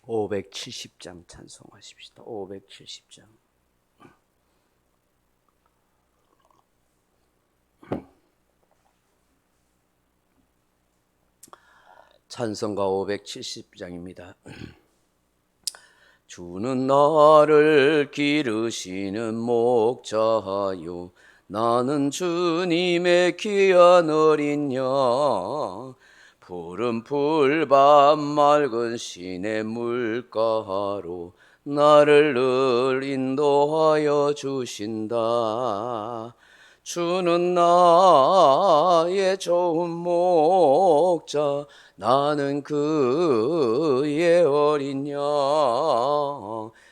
570장 찬송하십시다. 570장. 찬송가 570장입니다. 주는 나를 기르시는 목자요, 나는 주님의 귀한 어린 양. 푸른 풀밭 맑은 시내 물가로 나를 늘 인도하여 주신다. 주는 나의 좋은 목자, 나는 그의 어린 양.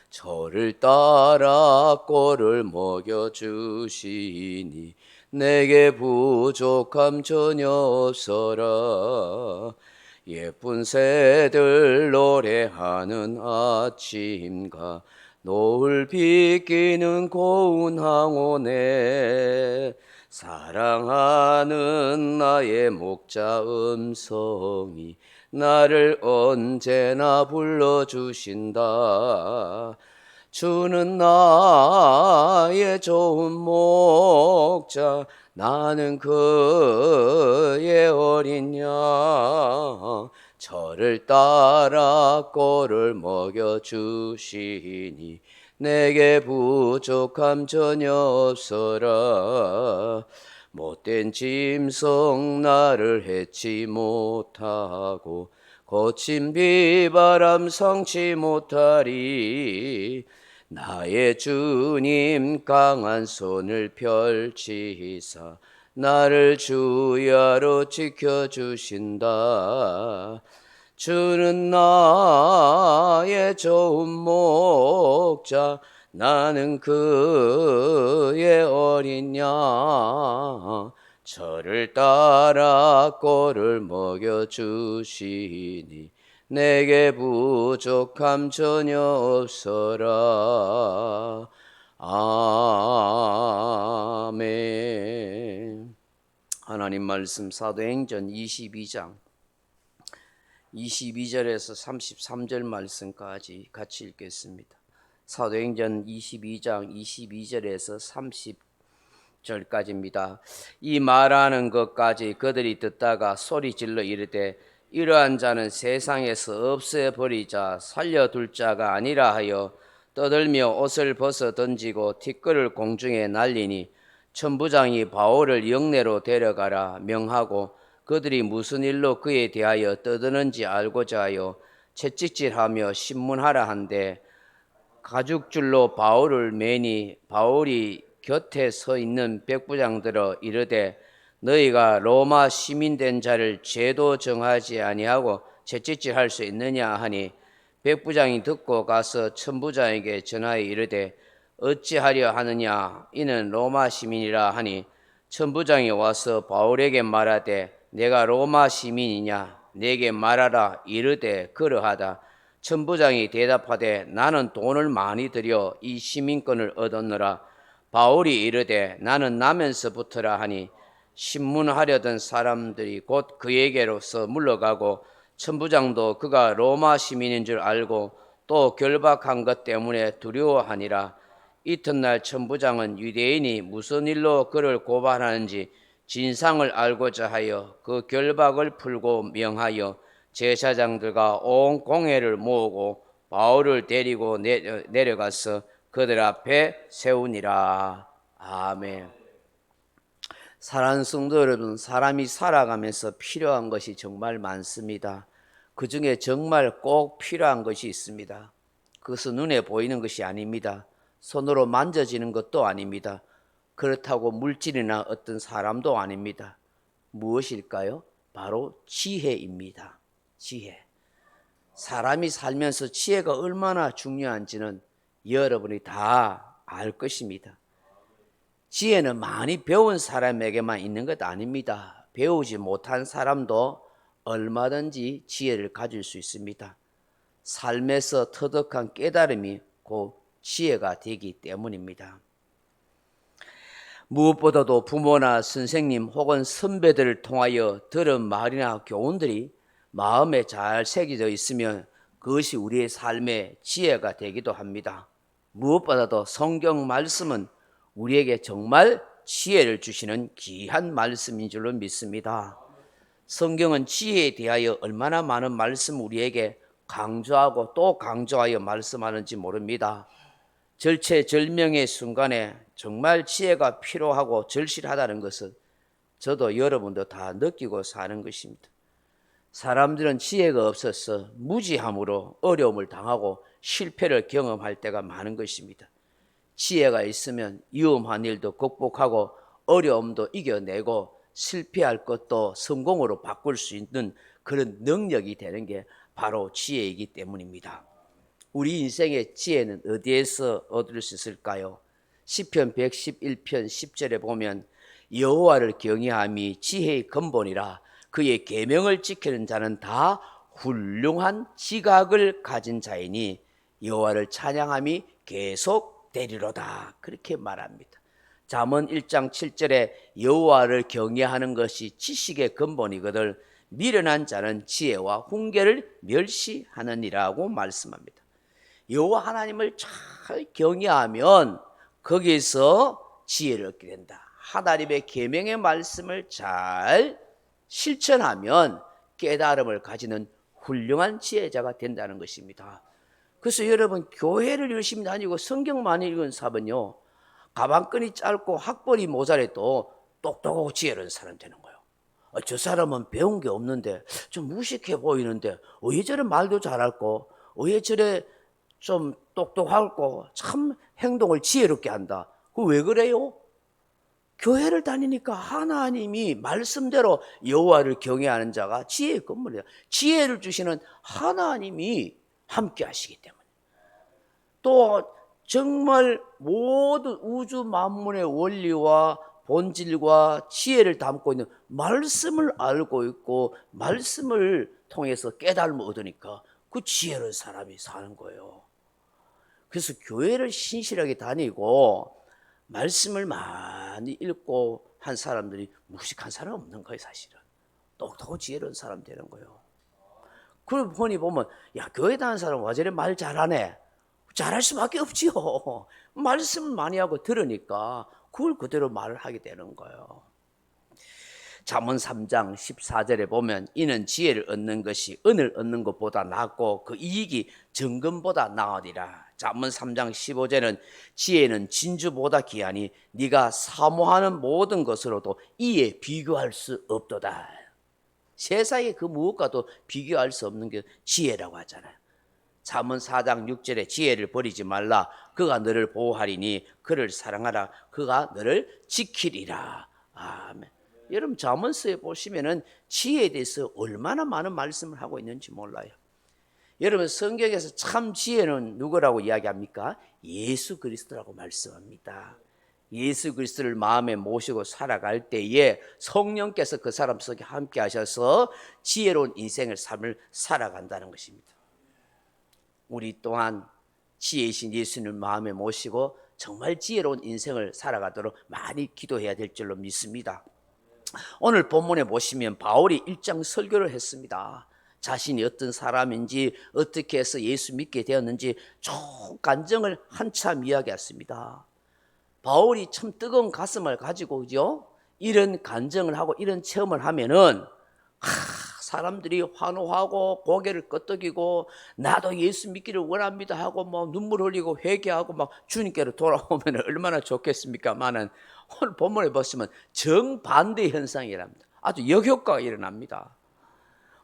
저를 따라 꼴을 먹여주시니 내게 부족함 전혀 없어라. 예쁜 새들 노래하는 아침과 노을 비끼는 고운 항원에 사랑하는 나의 목자 음성이 나를 언제나 불러주신다. 주는 나의 좋은 목자, 나는 그의 어린 양. 저를 따라 꼴을 먹여주시니 내게 부족함 전혀 없어라. 못된 짐승 나를 해치 못하고 거친 비바람 성치 못하리. 나의 주님 강한 손을 펼치사 나를 주야로 지켜주신다. 주는 나의 좋은 목자, 나는 그의 어린 양. 저를 따라 꼴을 먹여주시니 내게 부족함 전혀 없어라. 아멘. 하나님 말씀 사도행전 22장 22절에서 33절 말씀까지 같이 읽겠습니다. 사도행전 22장 22절에서 30절까지입니다. 이 말하는 것까지 그들이 듣다가 소리질러 이르되 이러한 자는 세상에서 없애버리자 살려둘 자가 아니라 하여 떠들며 옷을 벗어 던지고 티끌을 공중에 날리니 천부장이 바울을 영내로 데려가라 명하고 그들이 무슨 일로 그에 대하여 떠드는지 알고자 하여 채찍질하며 신문하라 한데 가죽줄로 바울을 매니 바울이 곁에 서 있는 백부장들어 이르되 너희가 로마 시민된 자를 죄도 정하지 아니하고 채찍질할 수 있느냐 하니 백부장이 듣고 가서 천부장에게 전하여 이르되 어찌하려 하느냐 이는 로마 시민이라 하니 천부장이 와서 바울에게 말하되 내가 로마 시민이냐 내게 말하라 이르되 그러하다. 천부장이 대답하되 나는 돈을 많이 들여 이 시민권을 얻었노라. 바울이 이르되 나는 나면서부터라 하니 신문하려던 사람들이 곧 그에게로서 물러가고 천부장도 그가 로마 시민인 줄 알고 또 결박한 것 때문에 두려워하니라. 이튿날 천부장은 유대인이 무슨 일로 그를 고발하는지 진상을 알고자 하여 그 결박을 풀고 명하여 제사장들과 온 공회를 모으고 바울을 데리고 내려가서 그들 앞에 세우니라. 아멘. 사랑하는 성도 여러분, 사람이 살아가면서 필요한 것이 정말 많습니다. 그 중에 정말 꼭 필요한 것이 있습니다. 그것은 눈에 보이는 것이 아닙니다. 손으로 만져지는 것도 아닙니다. 그렇다고 물질이나 어떤 사람도 아닙니다. 무엇일까요? 바로 지혜입니다. 지혜. 사람이 살면서 지혜가 얼마나 중요한지는 여러분이 다 알 것입니다. 지혜는 많이 배운 사람에게만 있는 것 아닙니다. 배우지 못한 사람도 얼마든지 지혜를 가질 수 있습니다. 삶에서 터득한 깨달음이 곧 지혜가 되기 때문입니다. 무엇보다도 부모나 선생님 혹은 선배들을 통하여 들은 말이나 교훈들이 마음에 잘 새겨져 있으면 그것이 우리의 삶의 지혜가 되기도 합니다. 무엇보다도 성경 말씀은 우리에게 정말 지혜를 주시는 귀한 말씀인 줄로 믿습니다. 성경은 지혜에 대하여 얼마나 많은 말씀 우리에게 강조하고 또 강조하여 말씀하는지 모릅니다. 절체절명의 순간에 정말 지혜가 필요하고 절실하다는 것은 저도 여러분도 다 느끼고 사는 것입니다. 사람들은 지혜가 없어서 무지함으로 어려움을 당하고 실패를 경험할 때가 많은 것입니다. 지혜가 있으면 위험한 일도 극복하고 어려움도 이겨내고 실패할 것도 성공으로 바꿀 수 있는 그런 능력이 되는 게 바로 지혜이기 때문입니다. 우리 인생의 지혜는 어디에서 얻을 수 있을까요? 시편 111편 10절에 보면 여호와를 경외함이 지혜의 근본이라 그의 계명을 지키는 자는 다 훌륭한 지각을 가진 자이니 여호와를 찬양함이 계속 되리로다. 그렇게 말합니다. 잠언 1장 7절에 여호와를 경외하는 것이 지식의 근본이거늘 미련한 자는 지혜와 훈계를 멸시하느니라고 말씀합니다. 여호와 하나님을 잘 경외하면 거기에서 지혜를 얻게 된다. 하나님의 계명의 말씀을 잘 실천하면 깨달음을 가지는 훌륭한 지혜자가 된다는 것입니다. 그래서 여러분 교회를 열심히 다니고 성경 많이 읽은 사람은요, 가방끈이 짧고 학벌이 모자라도 똑똑하고 지혜로운 사람 되는 거예요. 저 사람은 배운 게 없는데 좀 무식해 보이는데 왜 저래 말도 잘할고 왜 저래 좀 똑똑하고 참 행동을 지혜롭게 한다. 그 왜 그래요? 교회를 다니니까 하나님이 말씀대로 여호와를 경외하는 자가 지혜의 근본이에요. 지혜를 주시는 하나님이 함께 하시기 때문에. 또 정말 모든 우주 만물의 원리와 본질과 지혜를 담고 있는 말씀을 알고 있고 말씀을 통해서 깨달음을 얻으니까 그 지혜로운 사람이 사는 거예요. 그래서 교회를 신실하게 다니고 말씀을 많이 읽고 한 사람들이 무식한 사람 없는 거예요. 사실은 똑똑하고 지혜로운 사람 되는 거예요. 그걸 보면 야, 교회 다니는 사람 와 저래 말 잘하네. 잘할 수밖에 없지요. 말씀을 많이 하고 들으니까 그걸 그대로 말을 하게 되는 거예요. 잠언 3장 14절에 보면 이는 지혜를 얻는 것이 은을 얻는 것보다 낫고 그 이익이 정금보다 나으리라. 잠언 3장 15절은 지혜는 진주보다 귀하니 네가 사모하는 모든 것으로도 이에 비교할 수 없도다. 세상에 그 무엇과도 비교할 수 없는 게 지혜라고 하잖아요. 잠언 4장 6절에 지혜를 버리지 말라. 그가 너를 보호하리니 그를 사랑하라. 그가 너를 지키리라. 아멘. 여러분 잠언서에 보시면은 지혜에 대해서 얼마나 많은 말씀을 하고 있는지 몰라요. 여러분 성경에서 참 지혜는 누구라고 이야기합니까? 예수 그리스도라고 말씀합니다. 예수 그리스도를 마음에 모시고 살아갈 때에 성령께서 그 사람 속에 함께 하셔서 지혜로운 인생을 삶을 살아간다는 것입니다. 우리 또한 지혜이신 예수님을 마음에 모시고 정말 지혜로운 인생을 살아가도록 많이 기도해야 될 줄로 믿습니다. 오늘 본문에 보시면 바울이 1장 설교를 했습니다. 자신이 어떤 사람인지 어떻게 해서 예수 믿게 되었는지 쭉 간증을 한참 이야기했습니다. 바울이 참 뜨거운 가슴을 가지고 그죠? 이런 간증을 하고 이런 체험을 하면은 사람들이 환호하고 고개를 끄덕이고 나도 예수 믿기를 원합니다 하고 막 눈물 흘리고 회개하고 막 주님께로 돌아오면 얼마나 좋겠습니까만은 오늘 본문에 보시면 정반대 현상이랍니다. 아주 역효과가 일어납니다.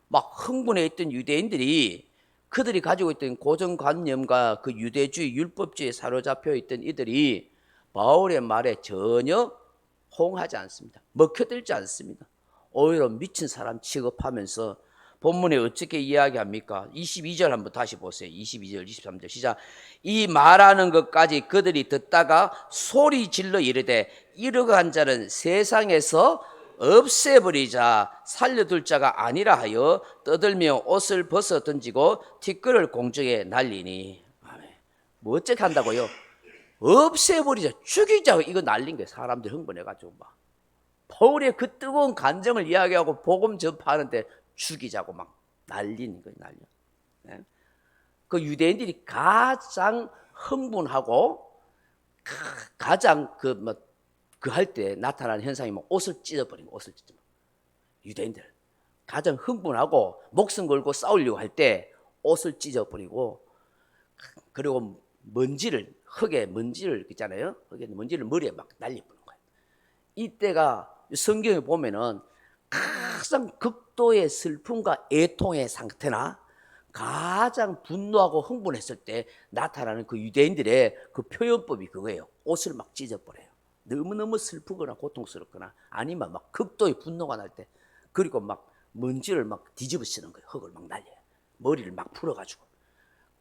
막 흥분해 있던 유대인들이 그들이 가지고 있던 고정관념과 그 유대주의 율법주의에 사로잡혀 있던 이들이 바울의 말에 전혀 호응하지 않습니다. 먹혀들지 않습니다. 오히려 미친 사람 취급하면서 본문에 어떻게 이야기합니까? 22절 한번 다시 보세요. 22절 23절 시작. 이 말하는 것까지 그들이 듣다가 소리 질러 이르되 이러한 자는 세상에서 없애버리자 살려둘 자가 아니라 하여 떠들며 옷을 벗어 던지고 티끌을 공중에 날리니. 뭐 어떻게 한다고요? 없애버리자, 죽이자. 이거 날린 거예요. 사람들 흥분해가지고 막 바울의 그 뜨거운 간정을 이야기하고 복음 전파하는데 죽이자고 막 날리는 거예요. 날려. 네? 그 유대인들이 가장 흥분하고 가장 그 할 때 나타나는 현상이 뭐 옷을 찢어버리는 거, 옷을 찢어버리는 거. 유대인들 가장 흥분하고 목숨 걸고 싸우려고 할 때 옷을 찢어버리고, 그리고 먼지를, 흙에 먼지를 있잖아요. 흙에 먼지를 머리에 막 날려버리는 거예요. 이때가 성경에 보면은 가장 극도의 슬픔과 애통의 상태나 가장 분노하고 흥분했을 때 나타나는 그 유대인들의 그 표현법이 그거예요. 옷을 막 찢어버려요. 너무너무 슬프거나 고통스럽거나 아니면 막 극도의 분노가 날 때, 그리고 막 먼지를 막 뒤집어 쓰는 거예요. 흙을 막 날려요. 머리를 막 풀어가지고.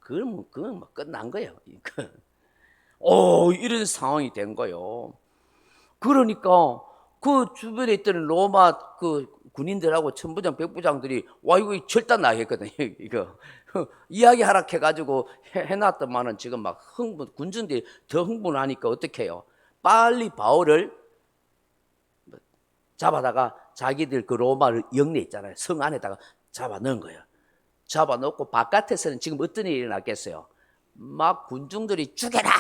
그건 막 끝난 거예요. 이런 상황이 된 거예요. 그러니까 그 주변에 있던 로마 그 군인들하고 천부장, 백부장들이 와 이거 절단 나겠거든요. 이거 이야기 하락해가지고 해놨더만은 지금 막 군중들이 더 흥분하니까 어떻게 해요? 빨리 바울을 잡아다가 자기들 그 로마를 영내 있잖아요. 성 안에다가 잡아 넣은 거예요. 잡아 넣고 바깥에서는 지금 어떤 일이 일어났겠어요? 막 군중들이 죽여라,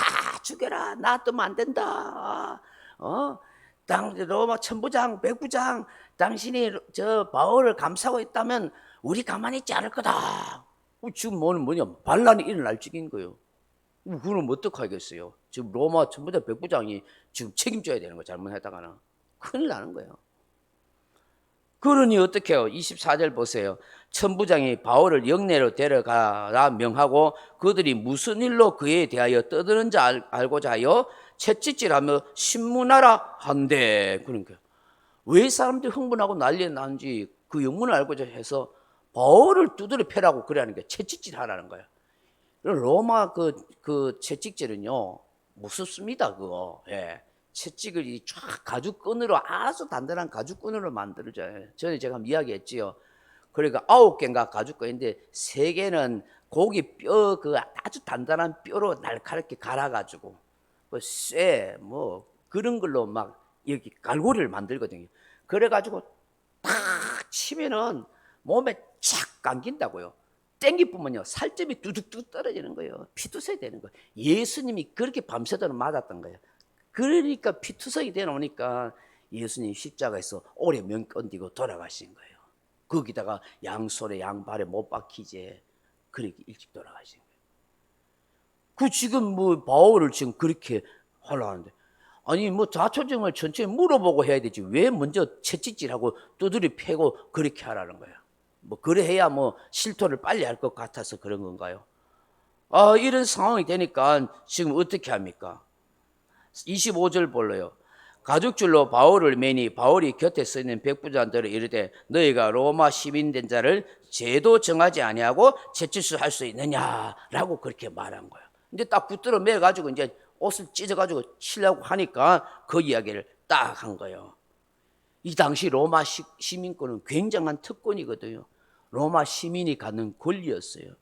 죽여라, 놔두면 안 된다. 로마 천부장, 백부장, 당신이 저 바울을 감싸고 있다면 우리 가만히 있지 않을 거다. 지금 뭐냐? 반란이 일어날 적인 거예요. 그럼 어떡하겠어요? 지금 로마 천부장, 백부장이 지금 책임져야 되는 거 잘못했다가는 큰일 나는 거예요. 그러니 어떻게 해요? 24절 보세요. 천부장이 바울을 영내로 데려가라 명하고 그들이 무슨 일로 그에 대하여 떠드는지 알고자 하여 채찍질하며 신문하라 한대. 그러니까 왜 사람들이 흥분하고 난리 나는지 그 영문을 알고자 해서 바울을 두드려 패라고 그러는 거예요. 채찍질하라는 거예요. 로마 그 채찍질은요 무섭습니다. 그거. 예. 채찍을 쫙 가죽끈으로, 아주 단단한 가죽끈으로 만들어져요. 전에 제가 이야기했지요. 그러니까 9개인가 가죽끈인데 3개는 고기 뼈, 그 아주 단단한 뼈로 날카롭게 갈아가지고 뭐 그런 걸로 막 여기 갈고리를 만들거든요. 그래가지고 탁 치면은 몸에 착 감긴다고요. 땡기쁘면요 살점이 뚜둑뚜둑 떨어지는 거예요. 피투성이 되는 거예요. 예수님이 그렇게 밤새도록 맞았던 거예요. 그러니까 피투성이 되놓으니까 예수님 십자가에서 오래 명 건디고 돌아가신 거예요. 거기다가 양손에 양발에 못 박히지. 그렇게 일찍 돌아가신 거예요. 그 지금 뭐 바울을 지금 그렇게 하려는데, 아니 뭐 자초정을 천천히 물어보고 해야 되지 왜 먼저 채찍질하고 두드려 패고 그렇게 하라는 거예요. 뭐 그래 해야 뭐 실토를 빨리 할 것 같아서 그런 건가요? 이런 상황이 되니까 지금 어떻게 합니까? 25절 볼래요. 가죽줄로 바울을 매니 바울이 곁에 서 있는 백부장들을 이르되 너희가 로마 시민 된 자를 죄도 정하지 아니하고 채찍질할 수 있느냐라고 그렇게 말한 거예요. 근데 딱 붙들어 매 가지고 이제 옷을 찢어 가지고 치려고 하니까 그 이야기를 딱 한 거예요. 이 당시 로마 시민권은 굉장한 특권이거든요. 로마 시민이 갖는 권리였어요.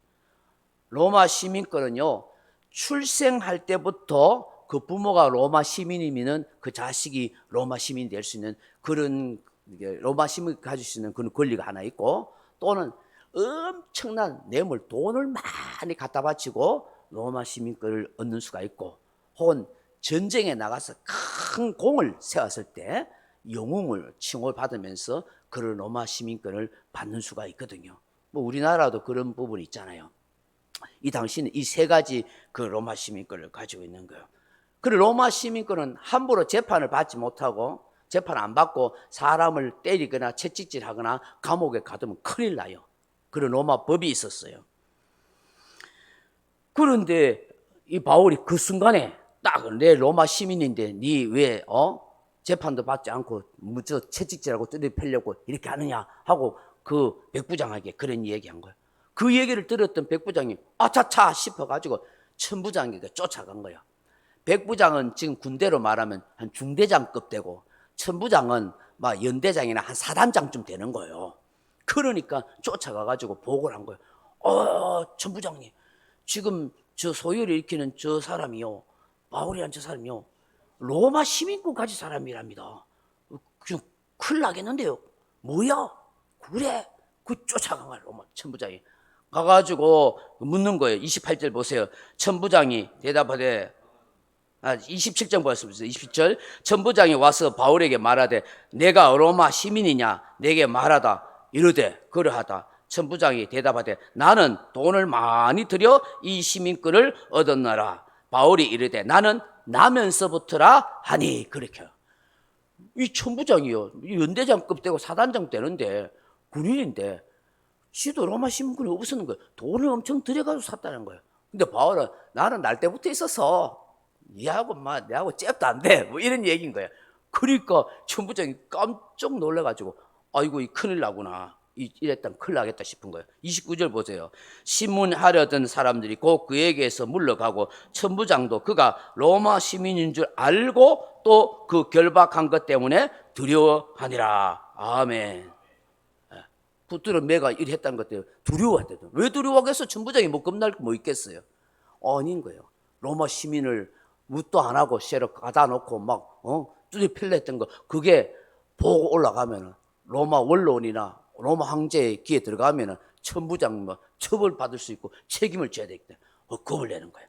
로마 시민권은요 출생할 때부터 그 부모가 로마 시민이면은 그 자식이 로마 시민이 될 수 있는 그런 로마 시민이 가질 수 있는 그런 권리가 하나 있고, 또는 엄청난 뇌물, 돈을 많이 갖다 바치고 로마 시민권을 얻는 수가 있고, 혹은 전쟁에 나가서 큰 공을 세웠을 때 영웅을 칭호를 받으면서 그런 로마 시민권을 받는 수가 있거든요. 뭐 우리나라도 그런 부분이 있잖아요. 이 당시는 이 3가지 그 로마 시민권을 가지고 있는 거예요. 그리고 로마 시민권은 함부로 재판을 받지 못하고, 재판 안 받고 사람을 때리거나 채찍질하거나 감옥에 가두면 큰일 나요. 그런 로마 법이 있었어요. 그런데 이 바울이 그 순간에 딱 내 로마 시민인데 니 왜 재판도 받지 않고 무저 채찍질하고 뜯어 패려고 이렇게 하느냐 하고 그 백부장에게 그런 얘기한 거예요. 그 얘기를 들었던 백부장이 아차차 싶어가지고 천부장에게 쫓아간 거예요. 백부장은 지금 군대로 말하면 한 중대장급 되고, 천부장은 막 연대장이나 한 사단장쯤 되는 거예요. 그러니까 쫓아가가지고 보고를 한 거예요. 천부장님, 지금 저 소유를 일으키는 저 사람이요, 바울이란 저 사람이요, 로마 시민권 가진 사람이랍니다. 그냥 큰일 나겠는데요. 뭐야? 그래? 그 쫓아간 거야, 로마 천부장이. 가가지고 묻는 거예요. 28절 보세요. 천부장이 대답하되 27절 보았습니다. 27절 천부장이 와서 바울에게 말하되 내가 로마 시민이냐 내게 말하다 이르되 그러하다. 천부장이 대답하되 나는 돈을 많이 들여 이 시민권을 얻었노라. 바울이 이르되 나는 나면서부터라 하니. 그렇게 이 천부장이요 연대장급 되고 사단장 되는데 군인인데 지도 로마 시민권이 없었는 거예요. 돈을 엄청 들여가지고 샀다는 거예요. 근데 바울은 나는 날 때부터 있어서 얘하고 내하고 잽도 안 돼. 뭐 이런 얘기인 거예요. 그러니까 천부장이 깜짝 놀라가지고 아이고 이 큰일 나구나. 이랬다면 큰일 나겠다 싶은 거예요. 29절 보세요. 신문하려던 사람들이 곧 그에게서 물러가고 천부장도 그가 로마 시민인 줄 알고 또 그 결박한 것 때문에 두려워하니라. 아멘. 붙들어 매가 일했다는 것 때문에 두려워하대요. 왜 두려워하겠어? 천부장이 뭐 겁날 거 뭐 있겠어요? 아닌 거예요. 로마 시민을 묻도 안 하고 쇠로 가다 놓고 막 뚜디 필랬던 거 그게 보고 올라가면은 로마 원로원이나 로마 황제의 귀에 들어가면은 천부장 뭐 처벌 받을 수 있고 책임을 져야 되기 때문에 겁을 내는 거예요.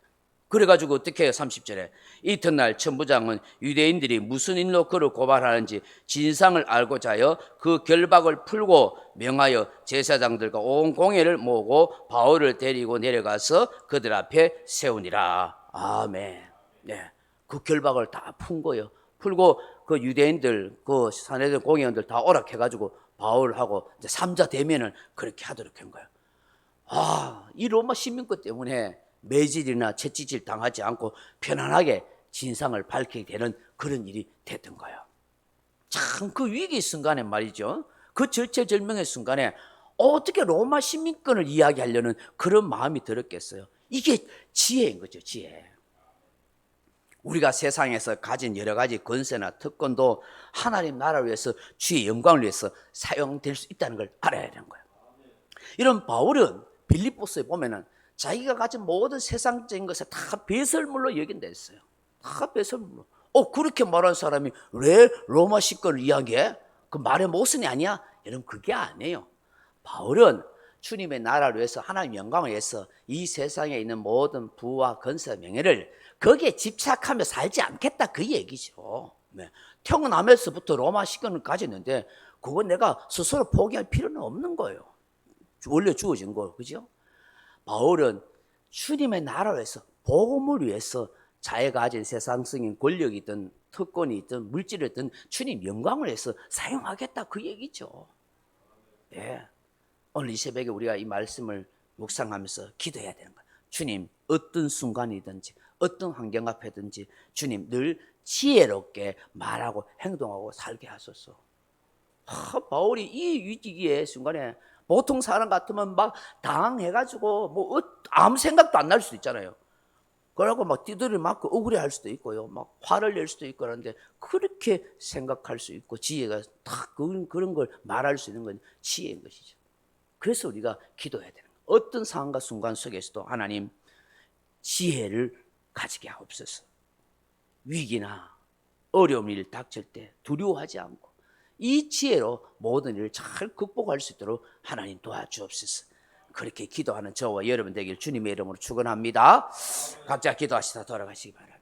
그래가지고 어떻게 해요? 30절에 이튿날 천부장은 유대인들이 무슨 일로 그를 고발하는지 진상을 알고자 하여 그 결박을 풀고 명하여 제사장들과 온 공회를 모으고 바울을 데리고 내려가서 그들 앞에 세우니라. 아멘. 네, 그 결박을 다 푼 거예요. 풀고 그 유대인들 그 사내들 공회원들 다 오락해가지고 바울하고 이제 3자 대면을 그렇게 하도록 한 거예요. 이 로마 시민권 때문에 매질이나 채찍질 당하지 않고 편안하게 진상을 밝히게 되는 그런 일이 됐던 거예요. 참 그 위기 순간에 말이죠. 그 절체절명의 순간에 어떻게 로마 시민권을 이야기하려는 그런 마음이 들었겠어요. 이게 지혜인 거죠, 지혜. 우리가 세상에서 가진 여러 가지 권세나 특권도 하나님 나라를 위해서 주의 영광을 위해서 사용될 수 있다는 걸 알아야 되는 거예요. 이런 바울은 빌립보서에 보면은 자기가 가진 모든 세상적인 것을 다 배설물로 여긴다 했어요. 다 배설물로. 그렇게 말한 사람이 왜 로마 시권을 이야기해? 그 말의 모순이 아니야? 여러분 그게 아니에요. 바울은 주님의 나라를 위해서 하나님 영광을 위해서 이 세상에 있는 모든 부와 건세와 명예를 거기에 집착하며 살지 않겠다 그 얘기죠. 네. 태어나면서부터 로마 시권을 가졌는데 그건 내가 스스로 포기할 필요는 없는 거예요. 원래 주어진 거, 그죠? 바울은 주님의 나라를 위해서 복음을 위해서 자기가 가진 세상적인 권력이든 특권이 있든 물질이든 주님 영광을 위해서 사용하겠다 그 얘기죠. 네. 오늘 이 새벽에 우리가 이 말씀을 묵상하면서 기도해야 되는 거예요. 주님 어떤 순간이든지 어떤 환경 앞에든지 주님 늘 지혜롭게 말하고 행동하고 살게 하소서. 바울이 이 위기의 순간에 보통 사람 같으면 막 당황해가지고 뭐 아무 생각도 안 날 수도 있잖아요. 그러고 막 띠들이 맞고 억울해할 수도 있고요. 막 화를 낼 수도 있고 그런데 그렇게 생각할 수 있고 지혜가 딱 그런 걸 말할 수 있는 건 지혜인 것이죠. 그래서 우리가 기도해야 되는 거예요. 어떤 상황과 순간 속에서도 하나님 지혜를 가지게 하옵소서. 위기나 어려운 일 닥칠 때 두려워하지 않고 이 지혜로 모든 일을 잘 극복할 수 있도록 하나님 도와주옵소서. 그렇게 기도하는 저와 여러분 되길 주님의 이름으로 축원합니다. 각자 기도하시다 돌아가시기 바랍니다.